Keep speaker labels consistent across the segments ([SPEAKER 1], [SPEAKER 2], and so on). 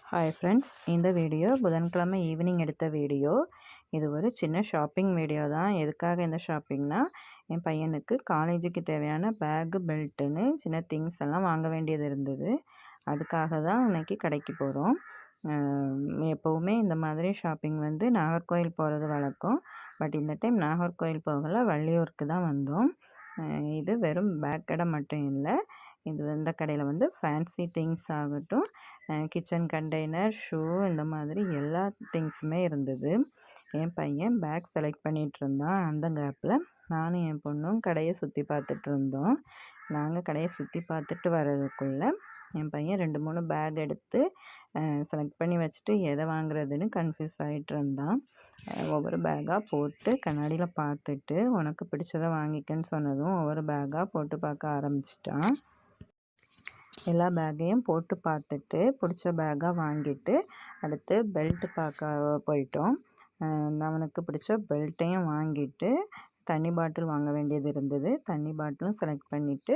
[SPEAKER 1] Hi friends, இந்த video புதன்கிழமை evening எடுத்த வீடியோ. இது ஒரு சின்ன ஷாப்பிங் வீடியோ தான். எதுக்காக இந்த ஷாப்பிங்னா, என் பையனுக்கு காலேஜுக்கு தேவையான பேக்கு, பெல்ட்டுன்னு சின்ன திங்ஸ் எல்லாம் வாங்க வேண்டியது இருந்தது. அதுக்காக தான் இன்னைக்கு கடைக்கு போகிறோம். எப்போவுமே இந்த மாதிரி ஷாப்பிங் நாகர்கோவில் போகிறது வழக்கம். பட் இந்த டைம் நாகர்கோவில் போகலை, வள்ளியூருக்கு தான் வந்தோம். இது வெறும் பேக் கடை மட்டும் இல்லை, இந்த கடையில் ஃபேன்சி திங்ஸ் ஆகட்டும், கிச்சன் கண்டெய்னர், ஷூ, இந்த மாதிரி எல்லா திங்ஸுமே இருந்தது. என் பையன் பேக் செலக்ட் பண்ணிகிட்டு இருந்தான். அந்த கேப்பில் நானும் என் பொண்ணும் கடையை சுற்றி பார்த்துட்டு இருந்தோம். நாங்கள் கடையை சுற்றி பார்த்துட்டு வர்றதுக்குள்ளே என் பையன் 2-3 பேக் எடுத்து செலக்ட் பண்ணி வச்சுட்டு எதை வாங்குறதுன்னு கன்ஃபியூஸ் ஆகிட்டு இருந்தான். ஒவ்வொரு பேக்காக போட்டு கண்ணாடியில் பார்த்துட்டு உனக்கு பிடிச்சதை வாங்கிக்கன்னு சொன்னதும் ஒவ்வொரு பேக்காக போட்டு பார்க்க ஆரம்பிச்சிட்டான். எல்லா பேக்கையும் போட்டு பார்த்துட்டு பிடிச்ச பேக்காக வாங்கிட்டு அடுத்து பெல்ட் பார்க்க போயிட்டோம். அவனுக்கு பிடிச்ச பெல்ட்டையும் வாங்கிட்டு தண்ணி பாட்டில் வாங்க வேண்டியது இருந்தது. தண்ணி பாட்டிலும் செலக்ட் பண்ணிவிட்டு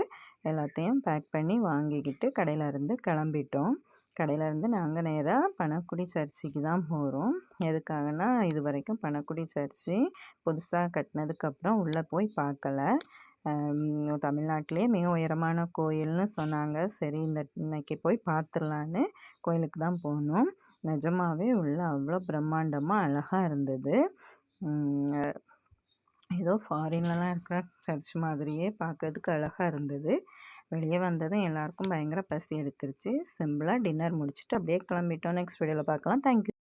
[SPEAKER 1] எல்லாத்தையும் பேக் பண்ணி வாங்கிக்கிட்டு கடையிலேருந்து கிளம்பிட்டோம். கடையிலேருந்து நாங்கள் நேராக பணக்குடி சர்ச்சுக்கு தான் போகிறோம். எதுக்காகனா, இது வரைக்கும் பணக்குடி சர்ச்சு புதுசாக கட்டினதுக்கப்புறம் உள்ளே போய் பார்க்கல. தமிழ்நாட்டிலே மிக உயரமான கோயில்னு சொன்னாங்க. சரி, இன்னைக்கு போய் பார்த்துடலான்னு கோயிலுக்கு தான் போனோம். நிஜமாகவே உள்ள அவ்வளோ பிரம்மாண்டமாக அழகாக இருந்தது. ஏதோ ஃபாரின்லலாம் இருக்கிற சர்ச் மாதிரியே பார்க்கறதுக்கு அழகாக இருந்தது. வெளியே வந்ததும் எல்லாருக்கும் பயங்கர பசி எடுத்துருச்சு. சிம்பிளாக டின்னர் முடிச்சுட்டு அப்படியே கிளம்பிட்டோம். நெக்ஸ்ட் வீடியோவில் பார்க்கலாம். தேங்க்யூ.